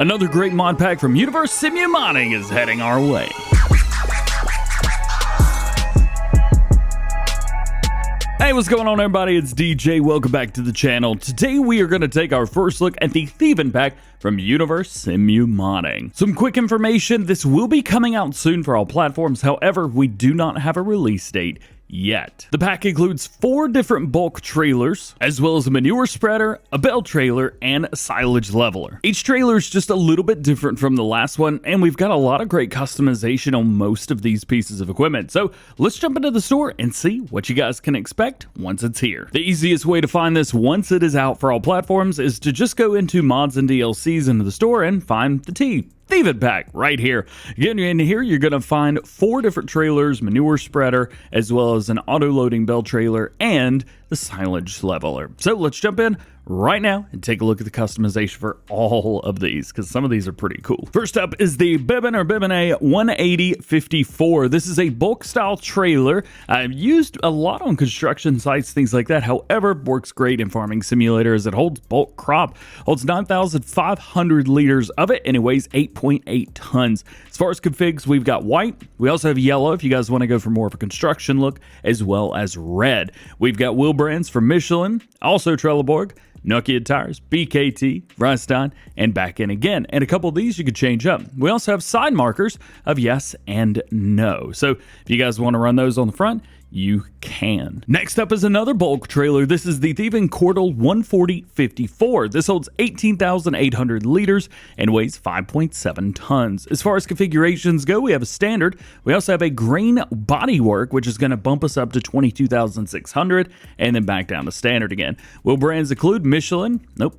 Another great mod pack from Univers Simu modding is heading our way. Hey, what's going on everybody? It's DJ. Welcome back to the channel. Today we are going to take our first look at the Thievin pack from Univers Simu modding. Some quick information, this will be coming out soon for all platforms, however, we do not have a release date yet. The pack includes 4 different bulk trailers, as well as a manure spreader, a bale trailer, and a silage leveler. Each trailer is just a little bit different from the last one, and we've got a lot of great customization on most of these pieces of equipment. So let's jump into the store and see what you guys can expect once it's here. The easiest way to find this once it is out for all platforms is to just go into mods and DLCs into the store and find the Thievin pack right here. Getting in here, you're going to find 4 different trailers, manure spreader, as well as an auto-loading bale trailer and the silage leveler. So let's jump in right now and take a look at the customization for all of these, because some of these are pretty cool. First up is the Bibenne or Bibenne 18054. This is a bulk style trailer. I've used a lot on construction sites, things like that. However, works great in farming simulator as it holds bulk crop, holds 9,500 liters of it, and it weighs 8.8 tons. As far as configs, we've got white. We also have yellow if you guys want to go for more of a construction look, as well as red. We've got wheel brands from Michelin, also Trelleborg, Nokia tires, BKT, Ryston, and back in again. And a couple of these you could change up. We also have side markers of yes and no. So if you guys want to run those on the front, you can. Next up is another bulk trailer. This is the Thievin Cortal 14054. This holds 18,800 liters and weighs 5.7 tons. As far as configurations go, we have a standard. We also have a grain bodywork, which is going to bump us up to 22,600 and then back down to standard again. Wheel brands include Michelin. Nope.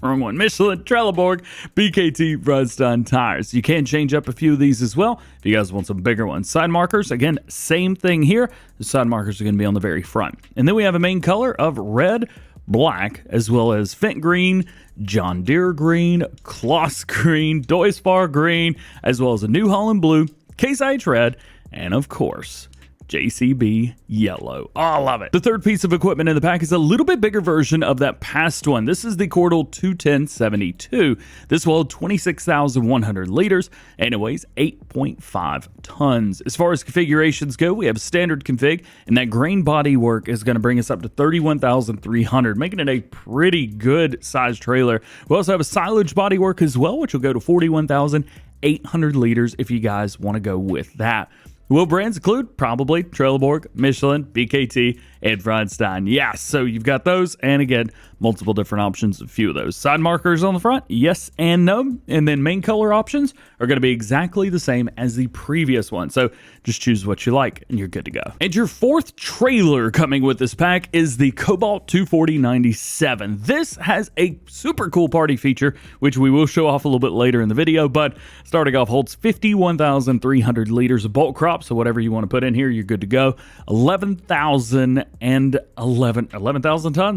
Wrong one. Michelin, Trelleborg, BKT, Ryston tires. You can change up a few of these as well if you guys want some bigger ones. Side markers, again, same thing here. The side markers are going to be on the very front. And then we have a main color of red, black, as well as Fent green, John Deere green, Kloss green, Duisburg green, as well as a New Holland blue, Case IH red, and of course, JCB yellow. Oh, I love it. The third piece of equipment in the pack is a little bit bigger version of that past one. This is the Cortal 21072. This will hold 26,100 liters and it weighs 8.5 tons. As far as configurations go, we have a standard config, and that grain body work is going to bring us up to 31,300, making it a pretty good size trailer. We also have a silage body work as well, which will go to 41,800 liters if you guys want to go with that. Wheel brands include probably Trelleborg, Michelin, BKT, and Ryston. Yes, so you've got those, and again, multiple different options, a few of those. Side markers on the front, yes and no, and then main color options are going to be exactly the same as the previous one. So just choose what you like, and you're good to go. And your fourth trailer coming with this pack is the Cobalt 24097. This has a super cool party feature, which we will show off a little bit later in the video, but starting off holds 51,300 liters of bulk crop. So whatever you want to put in here, you're good to go. 11,000 tons?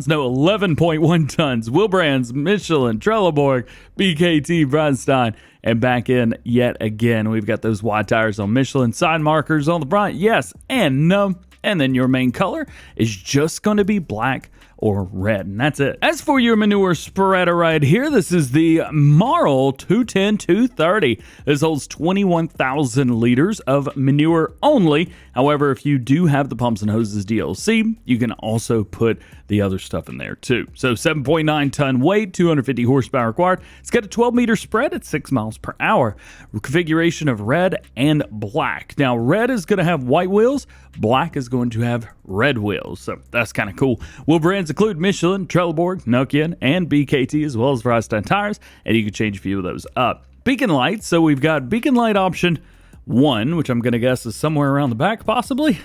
No, 11.1 tons. Wheel brands, Michelin, Trelleborg, BKT, Ryston, and back in yet again. We've got those wide tires on Michelin, side markers on the front, yes and no. And then your main color is just going to be black or red, and that's it. As for your manure spreader right here, this is the Maral 210-230. This holds 21,000 liters of manure only. However, if you do have the pumps and hoses DLC, you can also put the other stuff in there too. So 7.9 ton weight, 250 horsepower required. It's got a 12 meter spread at 6 miles per hour. Configuration of red and black. Now, red is going to have white wheels. Black is going to have red wheels. So that's kind of cool. Wheel brands include Michelin, Trelleborg, Nokia, and BKT, as well as Ryston tires, and you can change a few of those up. Beacon lights. So we've got beacon light option 1, which I'm going to guess is somewhere around the back, possibly.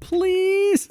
Please.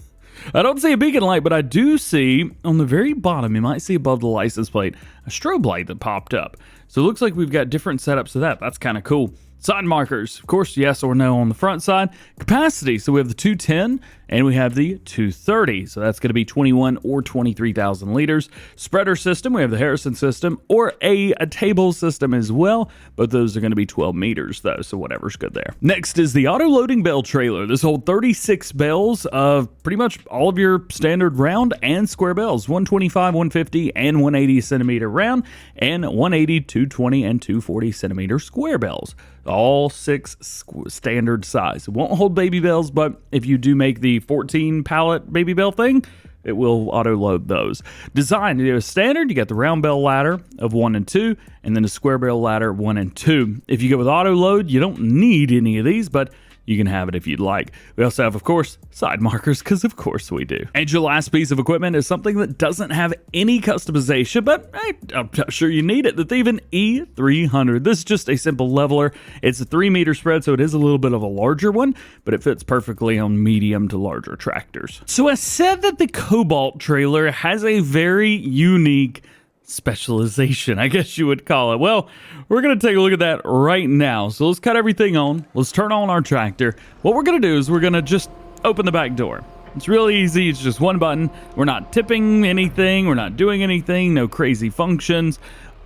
I don't see a beacon light, but I do see on the very bottom, you might see above the license plate, a strobe light that popped up. So it looks like we've got different setups of that. That's kind of cool. Side markers, of course, yes or no on the front side. Capacity, so we have the 210 and we have the 230. So that's going to be 21 or 23,000 liters. Spreader system, we have the Harrison system or a table system as well. Both those are going to be 12 meters though, so whatever's good there. Next is the auto-loading bale trailer. This holds 36 bales of pretty much all of your standard round and square bales. 125, 150, and 180 centimeter round, and 180, 220, and 240 centimeter square bales. All 6 standard size. It won't hold baby bales, but if you do make the 14 pallet baby bale thing, it will auto load those. Design, you have a standard, you got the round bale ladder of 1 and 2, and then a square bale ladder 1 and 2. If you go with auto load, you don't need any of these, but you can have it if you'd like. We also have, of course, side markers, because of course we do. And your last piece of equipment is something that doesn't have any customization, but I'm not sure you need it. The Thievin E300. This is just a simple leveler. It's a 3-meter spread, so it is a little bit of a larger one, but it fits perfectly on medium to larger tractors. So I said that the Cobalt trailer has a very unique specialization, I guess you would call it. Well, we're going to take a look at that right now. So let's cut everything on. Let's turn on our tractor. What we're going to do is we're going to just open the back door. It's really easy. It's just one button. We're not tipping anything. We're not doing anything. No crazy functions.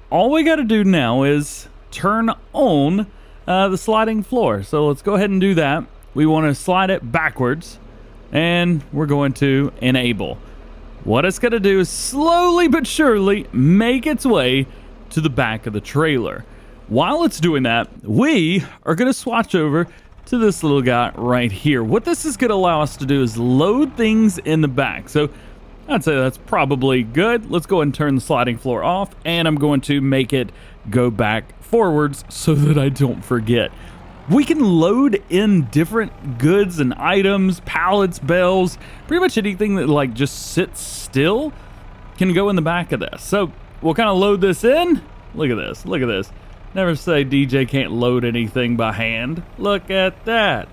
All we got to do now is turn on the sliding floor. So let's go ahead and do that. We want to slide it backwards, and we're going to enable. What it's going to do is slowly but surely make its way to the back of the trailer. While it's doing that, we are going to swatch over to this little guy right here. What this is going to allow us to do is load things in the back. So I'd say that's probably good. Let's go ahead and turn the sliding floor off, and I'm going to make it go back forwards so that I don't forget. We can load in different goods and items, pallets, bales, pretty much anything that like just sits still can go in the back of this. So we'll kind of load this in. Look at this, look at this. Never say DJ can't load anything by hand. Look at that.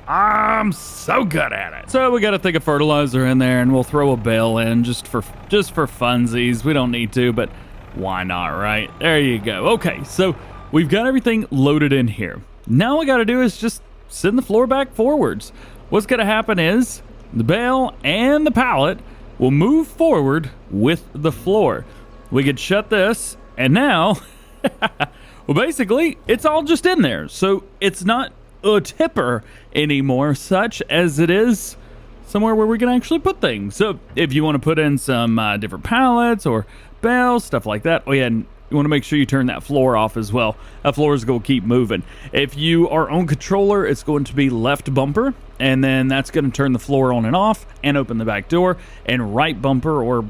I'm so good at it. So we got a thing of fertilizer in there, and we'll throw a bale in just for funsies. We don't need to, but why not, right? There you go. Okay, so we've got everything loaded in here. Now all we got to do is just send the floor back forwards. What's going to happen is the bale and the pallet will move forward with the floor. We could shut this, and now, well, basically, it's all just in there. So it's not a tipper anymore, such as it is somewhere where we can actually put things. So if you want to put in some different pallets or bales, stuff like that, oh yeah, and you want to make sure you turn that floor off as well. That floor is going to keep moving. If you are on controller, it's going to be left bumper, and then that's going to turn the floor on and off and open the back door. And right bumper, or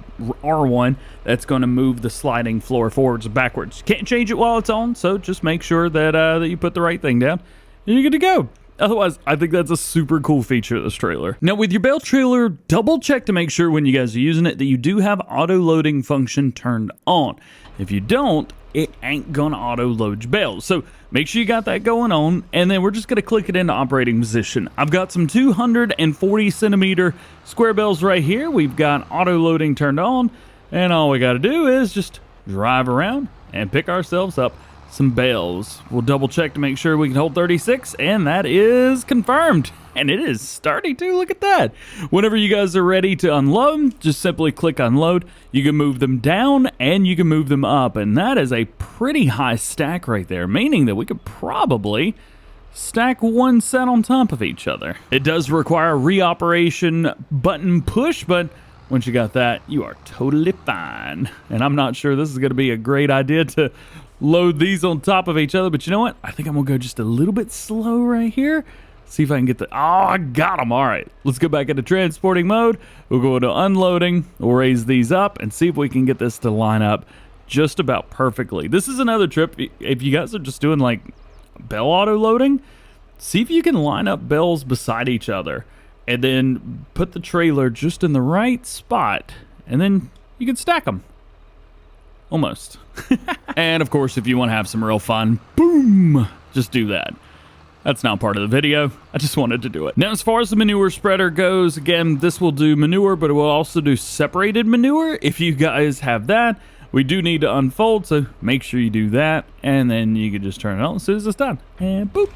R1, that's going to move the sliding floor forwards and backwards. You can't change it while it's on, so just make sure that, that you put the right thing down, and you're good to go. Otherwise, I think that's a super cool feature of this trailer. Now, with your bale trailer, double check to make sure when you guys are using it that you do have auto loading function turned on. If you don't, it ain't gonna auto load your bales. So make sure you got that going on, and then we're just gonna click it into operating position. I've got some 240 centimeter square bales right here. We've got auto loading turned on, and all we gotta do is just drive around and pick ourselves up some bales. We'll double check to make sure we can hold 36, and that is confirmed. And it is starting to. Look at that. Whenever you guys are ready to unload, just simply click unload. You can move them down and you can move them up, and that is a pretty high stack right there, meaning that we could probably stack one set on top of each other. It does require a reoperation button push, but once you got that, you are totally fine. And I'm not sure this is going to be a great idea to load these on top of each other, but you know what? I think I'm going to go just a little bit slow right here. See if I can get the... Oh, I got them. All right. Let's go back into transporting mode. We'll go into unloading. We'll raise these up and see if we can get this to line up just about perfectly. This is another trip. If you guys are just doing like bell auto loading, see if you can line up bells beside each other and then put the trailer just in the right spot, and then you can stack them. Almost. And of course, if you want to have some real fun, boom, just do that. That's not part of the video. I just wanted to do it. Now, as far as the manure spreader goes, again, this will do manure, but it will also do separated manure if you guys have that. we do need to unfold, so make sure you do that, and then you can just turn it on as soon as it's done, and boop,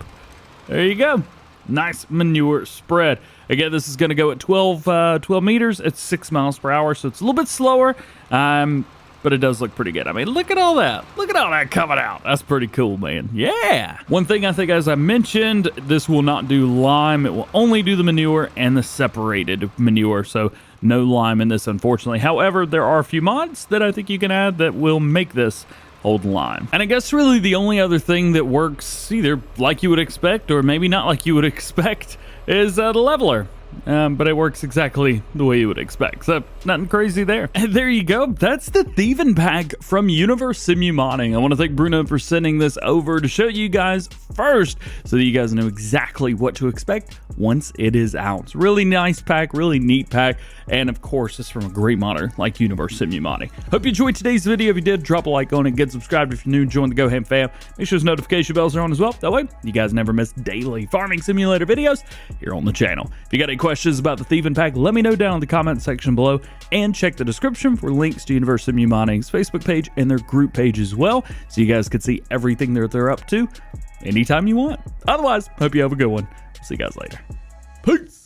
there you go. Nice manure spread. Again, this is going to go at 12 meters at 6 miles per hour, so it's a little bit slower, but it does look pretty good. I mean, look at all that. Look at all that coming out. That's pretty cool, man. Yeah. One thing I think, as I mentioned, this will not do lime. It will only do the manure and the separated manure, so no lime in this, unfortunately. However, there are a few mods that I think you can add that will make this hold lime. And I guess really the only other thing that works either like you would expect or maybe not like you would expect is the leveler. But it works exactly the way you would expect, so nothing crazy there. And there you go. That's the Thievin pack from Univers Simu modding. I want to thank Bruno for sending this over to show you guys first, so that you guys know exactly what to expect once it is out. It's a really nice pack, really neat pack, and of course, it's from a great modder like Univers Simu modding. Hope you enjoyed today's video. If you did, drop a like on it, get subscribed if you're new, join the DjGoHam fam. Make sure those notification bells are on as well. That way, you guys never miss daily farming simulator videos here on the channel. If you got any questions about the Thievin pack, let me know down in the comment section below, and check the description for links to Univers Simu modding's Facebook page and their group page as well, so you guys can see everything that they're up to anytime you want. Otherwise, hope you have a good one. See you guys later. Peace.